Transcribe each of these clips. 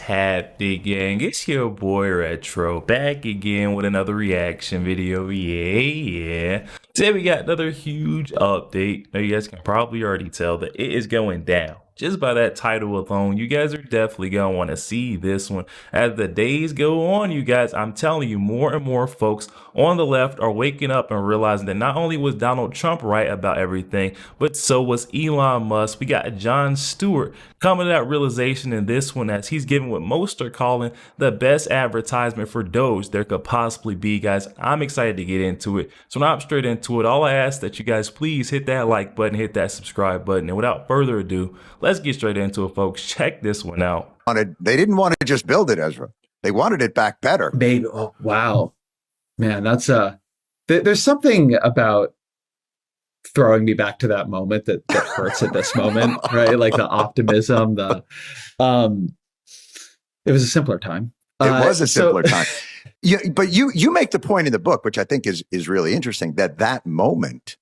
happening, gang? It's your boy Retro back again with another reaction video. Yeah. Today we got another huge update. Now you guys can probably already tell that it is going down. Just by that title alone, you guys are definitely going to want to see this one. As the days go on, you guys, I'm telling you, more and more folks on the left are waking up and realizing that not only was Donald Trump right about everything, but so was Elon Musk. We got John Stewart coming to that realization in this one as he's giving what most are calling the best advertisement for Doge there could possibly be, guys. I'm excited to get into it. So now I'm straight into it. All I ask that you guys please hit that like button, hit that subscribe button. And without further ado, let's get straight into it, folks. Check this one out. They didn't want to just build it, Ezra. They wanted it back better. Maybe. Oh, wow. Man, that's there's something about throwing me back to that moment that hurts at this moment, right? Like the optimism, it was a simpler time. It was a simpler time. Yeah, but you make the point in the book, which I think is really interesting, that moment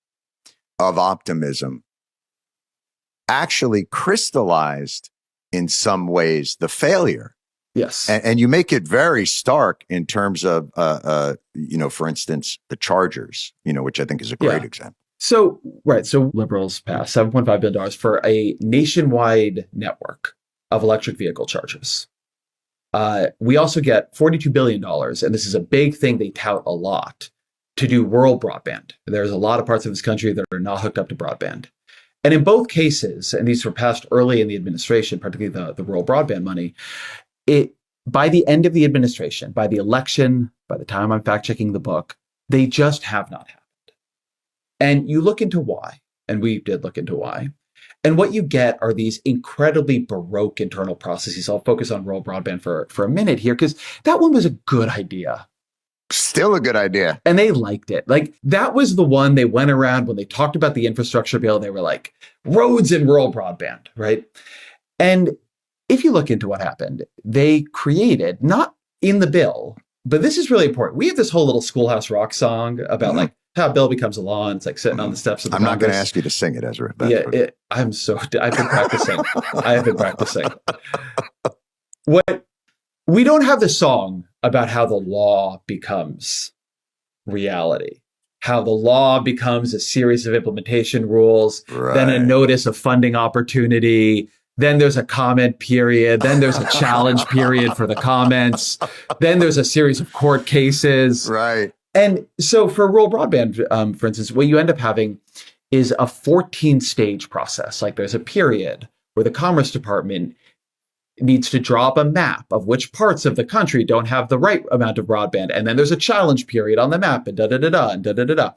of optimism actually crystallized in some ways the failure. Yes. And you make it very stark in terms of, for instance, the Chargers, which I think is a great example. So liberals passed $7.5 billion for a nationwide network of electric vehicle chargers. We also get $42 billion, and this is a big thing they tout a lot, to do rural broadband. There's a lot of parts of this country that are not hooked up to broadband. And in both cases, and these were passed early in the administration, particularly the rural broadband money, by the end of the administration, by the election, by the time I'm fact-checking the book, they just have not happened. And you look into why, and we did look into why. And what you get are these incredibly baroque internal processes. I'll focus on rural broadband for a minute here, because that one was a good idea. Still a good idea. And they liked it. Like, that was the one they went around when they talked about the infrastructure bill. They were like, roads and rural broadband, right? And if you look into what happened, they created, not in the bill, but this is really important. We have this whole little Schoolhouse Rock song about like how a bill becomes a law, and it's like sitting on the steps of the I'm not going to ask you to sing it, Ezra. I've been practicing. I have been practicing. We don't have the song about how the law becomes reality, how the law becomes a series of implementation rules, then a notice of funding opportunity, then there's a comment period, then there's a challenge period for the comments, then there's a series of court cases. Right. And so for rural broadband, for instance, what you end up having is a 14-stage process. Like, there's a period where the Commerce Department needs to draw up a map of which parts of the country don't have the right amount of broadband. And then there's a challenge period on the map, and da-da-da-da, and da-da-da-da.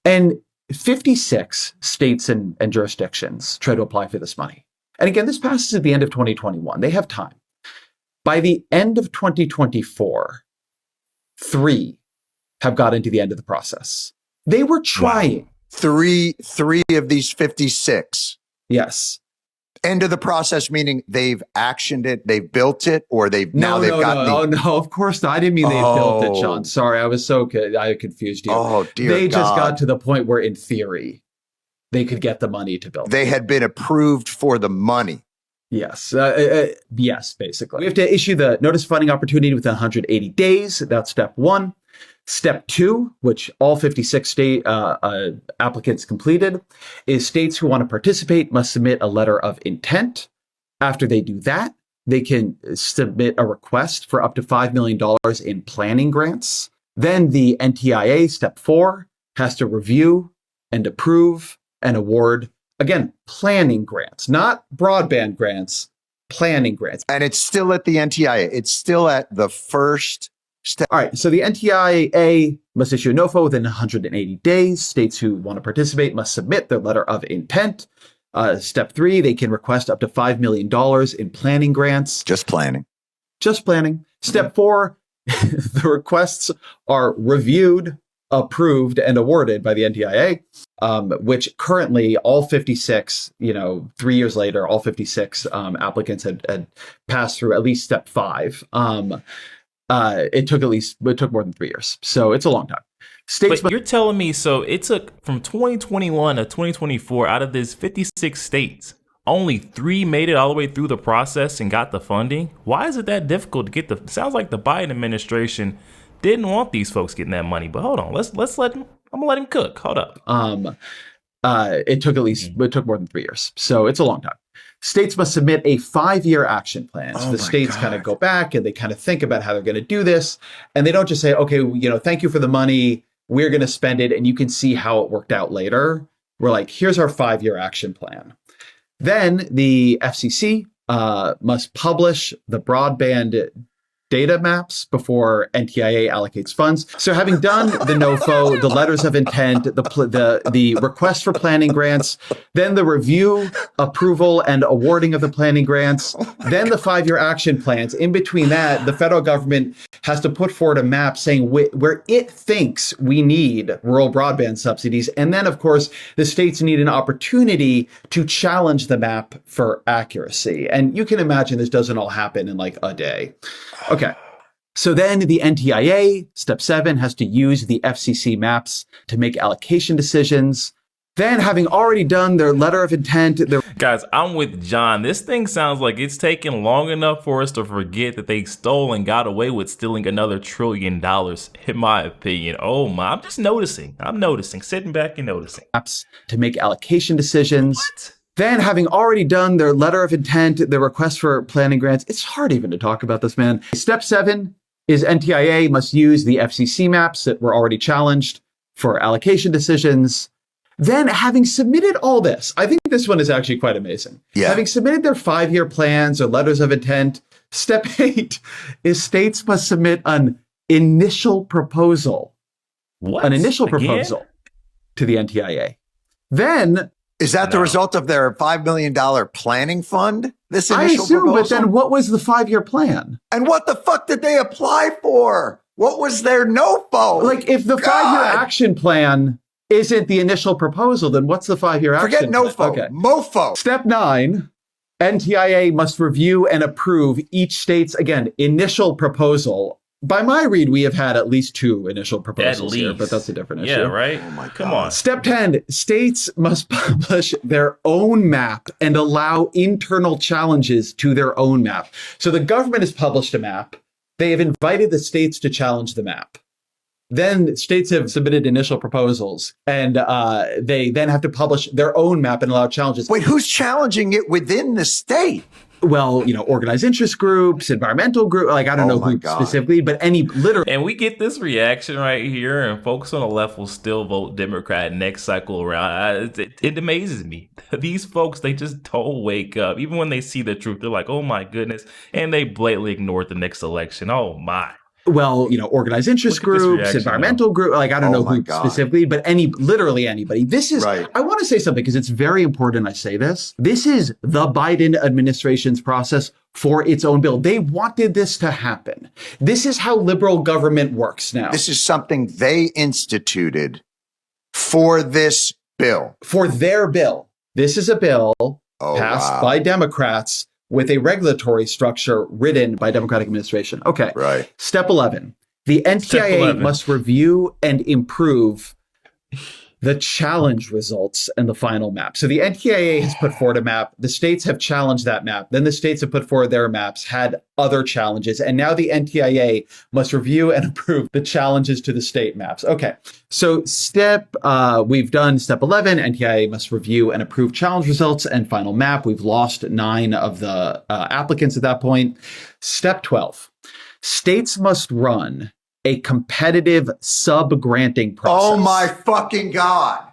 And 56 states and jurisdictions try to apply for this money. And again, this passes at the end of 2021. They have time. By the end of 2024, 3 have got into the end of the process. They were trying. Wow. Three of these 56. Yes. End of the process, meaning they've actioned it, they've built it, or they've no, of course not. I didn't mean they've built it, Sean. Sorry, I confused you. Oh, dear They God. just got to the point where, in theory, they could get the money to build They it. had been approved for the money. Yes. Yes, basically. We have to issue the notice of funding opportunity within 180 days. That's step 1. Step 2, which all 56 state applicants completed, is states who want to participate must submit a letter of intent. After they do that, they can submit a request for up to $5 million in planning grants. Then the NTIA, step 4, has to review and approve and award, again, planning grants, not broadband grants, planning grants. And it's still at the NTIA. It's still at the first step. All right, so the NTIA must issue a NOFA within 180 days. States who want to participate must submit their letter of intent. Step 3, they can request up to $5 million in planning grants. Just planning. Just planning. Step 4, the requests are reviewed, approved, and awarded by the NTIA, which currently all 56, 3 years later, all 56 applicants had passed through at least step 5. It took more than 3 years. So it's a long time. But you're telling me, so it took from 2021 to 2024 out of this 56 states, only 3 made it all the way through the process and got the funding. Why is it that difficult to get the? Sounds like the Biden administration didn't want these folks getting that money. But hold on, let's let him. I'm gonna let him cook. Hold up. It took more than 3 years, so it's a long time. States must submit a 5-year action plan. So the states kind of go back and they kind of think about how they're going to do this, and they don't just say, "Okay, thank you for the money. We're going to spend it," and you can see how it worked out later. We're like, "Here's our 5-year action plan." Then the FCC must publish the broadband data maps before NTIA allocates funds. So having done the NOFO, the letters of intent, the request for planning grants, then the review, approval, and awarding of the planning grants, then the 5-year action plans. In between that, the federal government has to put forward a map saying where it thinks we need rural broadband subsidies. And then, of course, the states need an opportunity to challenge the map for accuracy. And you can imagine this doesn't all happen in like a day. Okay. So then the NTIA, step 7, has to use the FCC maps to make allocation decisions. Then, having already done their letter of intent, guys, I'm with John. This thing sounds like it's taken long enough for us to forget that they stole and got away with stealing another $1 trillion, in my opinion. Oh my, I'm just noticing. I'm noticing, sitting back and noticing. Maps to make allocation decisions. What? Then, having already done their letter of intent, their request for planning grants, it's hard even to talk about this, man. Step 7 is NTIA must use the FCC maps that were already challenged for allocation decisions. Then, having submitted all this, I think this one is actually quite amazing. Yeah. Having submitted their 5-year plans or letters of intent, step 8 is states must submit an initial proposal. What? An initial Again? proposal to the NTIA. Then, is that the result of their $5 million planning fund? This I initial assume, proposal? but then what was the 5-year plan? And what the fuck did they apply for? What was their NOFO? Like, if the 5-year action plan isn't the initial proposal, then what's the 5-year action Forget plan? NOFO. Okay. MOFO. Step 9, NTIA must review and approve each state's, again, initial proposal. By my read, we have had at least 2 initial proposals here, but that's a different issue. Yeah, right? Oh my God. Come on. Step 10, states must publish their own map and allow internal challenges to their own map. So the government has published a map. They have invited the states to challenge the map. Then states have submitted initial proposals, and they then have to publish their own map and allow challenges. Wait, who's challenging it within the state? Well, organized interest groups, environmental groups, like I don't know who specifically, but any literally. And we get this reaction right here, and folks on the left will still vote Democrat next cycle around. It amazes me. These folks, they just don't wake up. Even when they see the truth, they're like, oh my goodness. And they blatantly ignore the next election. Oh my. Well, organized interest groups, environmental groups, like I don't know who specifically, but literally anybody. This is, right. I want to say something because it's very important I say this. This is the Biden administration's process for its own bill. They wanted this to happen. This is how liberal government works now. This is something they instituted for this bill. For their bill. This is a bill passed by Democrats with a regulatory structure written by Democratic administration. Okay. Right. Step 11. The NTIA must review and improve the challenge results and the final map. So the NTIA has put forward a map. The states have challenged that map. Then the states have put forward their maps, had other challenges. And now the NTIA must review and approve the challenges to the state maps. Okay. So we've done step 11. NTIA must review and approve challenge results and final map. We've lost 9 of the applicants at that point. Step 12. States must run a competitive sub-granting process. Oh my fucking God.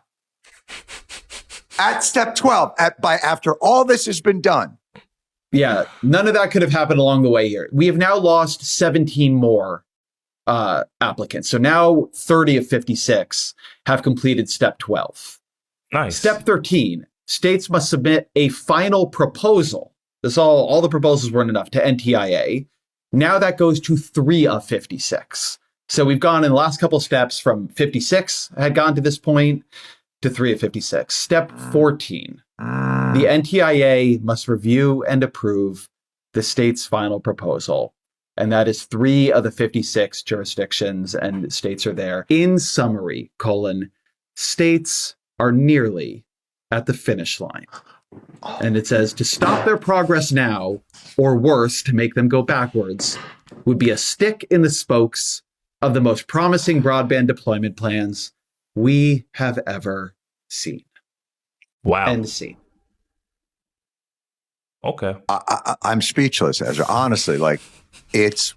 At step 12, after all this has been done. Yeah, none of that could have happened along the way here. We have now lost 17 more applicants. So now 30 of 56 have completed step 12. Nice. Step 13, states must submit a final proposal. All the proposals weren't enough to NTIA. Now that goes to 3 of 56. So we've gone in the last couple of steps from 56 had gone to this point to 3 of 56. Step 14, the NTIA must review and approve the state's final proposal. And that is 3 of the 56 jurisdictions and states are there. In summary, states are nearly at the finish line. And it says, to stop their progress now, or worse, to make them go backwards, would be a stick in the spokes of the most promising broadband deployment plans we have ever seen. Wow. End scene. Okay. I'm speechless, Ezra. Honestly, like, it's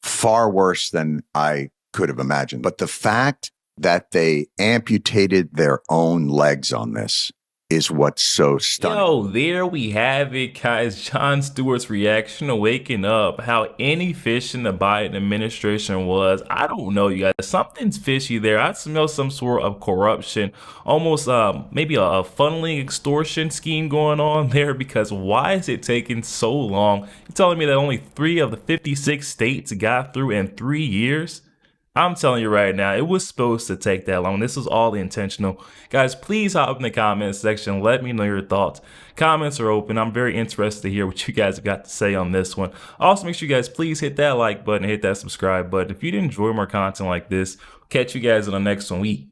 far worse than I could have imagined. But the fact that they amputated their own legs on this is what's so stunning. Yo, there we have it, guys. Jon Stewart's reaction to waking up, how inefficient the Biden administration was. I don't know, you guys. Something's fishy there. I smell some sort of corruption, almost maybe a funneling extortion scheme going on there, because why is it taking so long? You're telling me that only 3 of the 56 states got through in 3 years? I'm telling you right now, it was supposed to take that long. This was all intentional. Guys, please hop in the comments section. Let me know your thoughts. Comments are open. I'm very interested to hear what you guys have got to say on this one. Also, make sure you guys please hit that like button, hit that subscribe button. If you did enjoy more content like this, catch you guys in the next one.